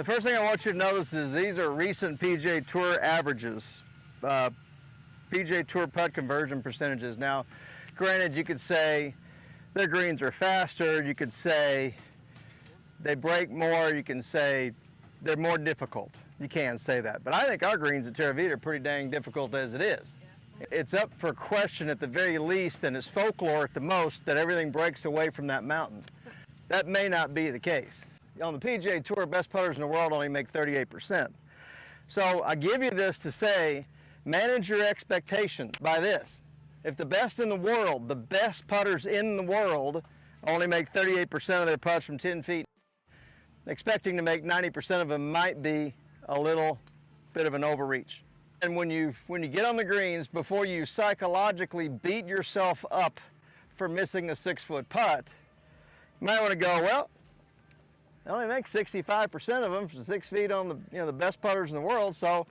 first thing I want you to notice is these are recent PGA Tour averages, PGA Tour putt conversion percentages. Now, granted, you could say their greens are faster, you could say they break more, you can say they're more difficult. You can say that. But I think our greens at Terra Vita are pretty dang difficult as it is. It's up for question at the very least, and it's folklore at the most, that everything breaks away from that mountain. That may not be the case. On the PGA Tour, best putters in the world only make 38%. So I give you this to say, manage your expectations by this. If the best in the world, the best putters in the world, only make 38% of their putts from 10 feet, expecting to make 90% of them might be a little bit of an overreach. And when you get on the greens, before you psychologically beat yourself up for missing a 6-foot putt, you might want to go, well, I only make 65% of them from 6 feet on the best putters in the world, so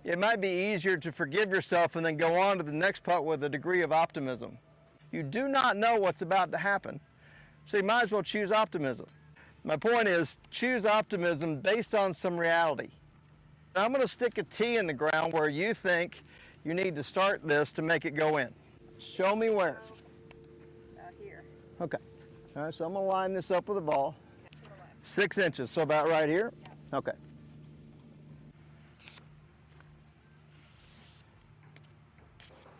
it might be easier to forgive yourself and then go on to the next putt with a degree of optimism. You do not know what's about to happen, so you might as well choose optimism. My point is, choose optimism based on some reality. I'm going to stick a tee in the ground where you think you need to start this to make it go in. Show me where. Here. Okay. All right, so I'm going to line this up with a ball. 6 inches, so about right here? Yeah. Okay.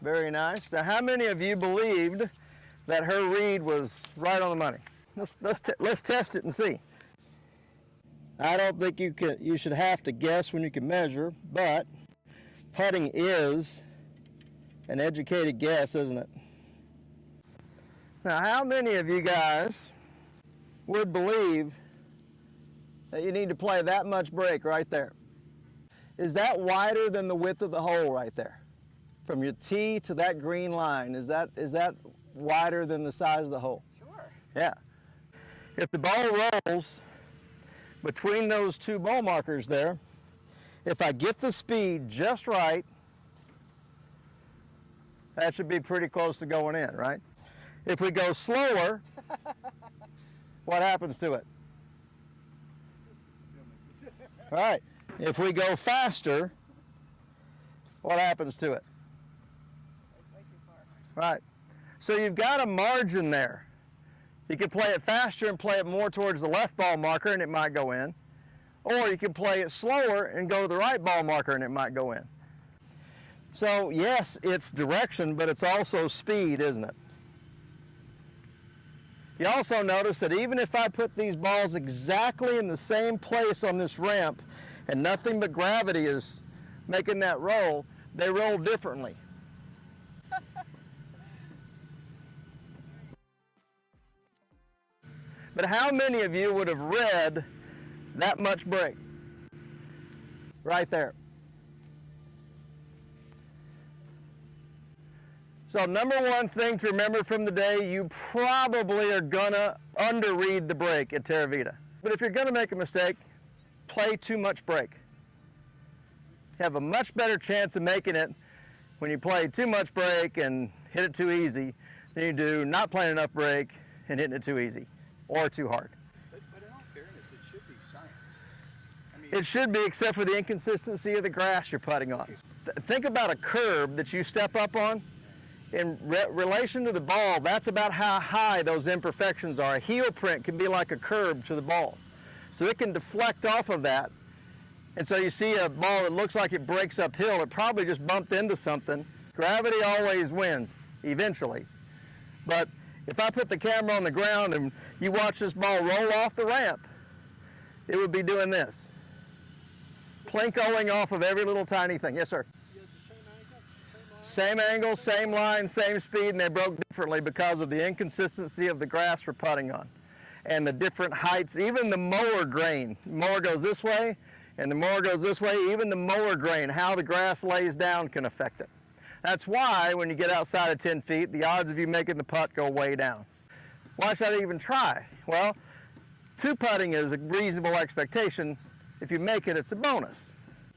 Very nice. Now, how many of you believed that her read was right on the money? Let's test it and see. I don't think you should have to guess when you can measure, but putting is an educated guess, isn't it? Now, how many of you guys would believe that you need to play that much break right there? Is that wider than the width of the hole right there? From your tee to that green line, is that wider than the size of the hole? Sure. Yeah. If the ball rolls between those two ball markers there, if I get the speed just right, that should be pretty close to going in, right? If we go slower, what happens to it? All right. If we go faster, what happens to it? It's way too far. Right. So you've got a margin there. You can play it faster and play it more towards the left ball marker and it might go in. Or you can play it slower and go to the right ball marker and it might go in. So yes, it's direction, but it's also speed, isn't it? You also notice that even if I put these balls exactly in the same place on this ramp and nothing but gravity is making that roll, they roll differently. But how many of you would have read that much break? Right there. So number one thing to remember from the day, you probably are gonna underread the break at Terra Vita. But if you're gonna make a mistake, play too much break. You have a much better chance of making it when you play too much break and hit it too easy than you do not playing enough break and hitting it too easy or too hard. But in all fairness, it should be science. I mean, it should be, except for the inconsistency of the grass you're putting on. Think about a curb that you step up on. In relation to the ball, that's about how high those imperfections are. A heel print can be like a curb to the ball. So it can deflect off of that. And so you see a ball that looks like it breaks uphill, it probably just bumped into something. Gravity always wins, eventually. But if I put the camera on the ground and you watch this ball roll off the ramp, it would be doing this. Plinkoing off of every little tiny thing. Yes, sir? Same angle, same line, same speed, and they broke differently because of the inconsistency of the grass we're putting on. And the different heights, even the mower grain. The mower goes this way, and the mower goes this way. Even the mower grain, how the grass lays down can affect it. That's why when you get outside of 10 feet, the odds of you making the putt go way down. Why should I even try? Well, 2-putting is a reasonable expectation. If you make it, it's a bonus.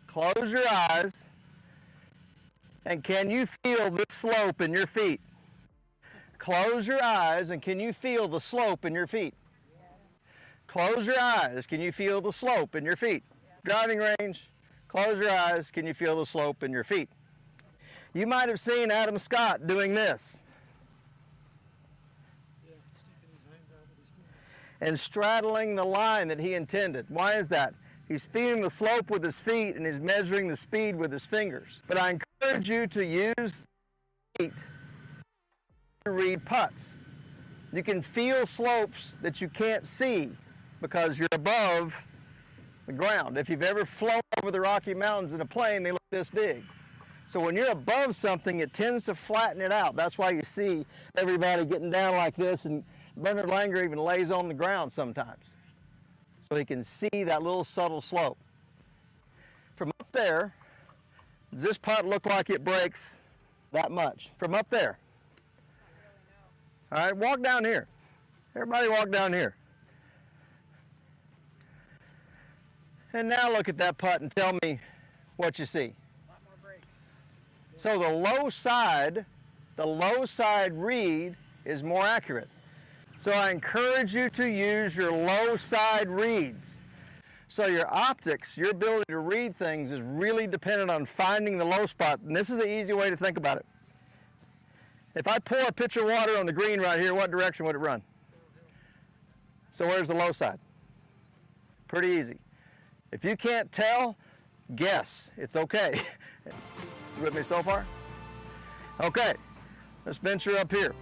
Close your eyes. And can you feel the slope in your feet? Close your eyes and can you feel the slope in your feet? Close your eyes. Can you feel the slope in your feet? Driving range, close your eyes. Can you feel the slope in your feet? You might have seen Adam Scott doing this. And straddling the line that he intended. Why is that? He's feeling the slope with his feet and he's measuring the speed with his fingers. But I encourage you to use feet to read putts. You can feel slopes that you can't see because you're above the ground. If you've ever flown over the Rocky Mountains in a plane, they look this big. So when you're above something, it tends to flatten it out. That's why you see everybody getting down like this, and Bernard Langer even lays on the ground sometimes, so he can see that little subtle slope. From up there, does this putt look like it breaks that much? From up there. All right, walk down here. Everybody walk down here. And now look at that putt and tell me what you see. A lot more break. So the low side read is more accurate. So I encourage you to use your low side reads. So your optics, your ability to read things is really dependent on finding the low spot. And this is the easy way to think about it. If I pour a pitcher of water on the green right here, what direction would it run? So where's the low side? Pretty easy. If you can't tell, guess. It's okay. You with me so far? Okay, let's venture up here.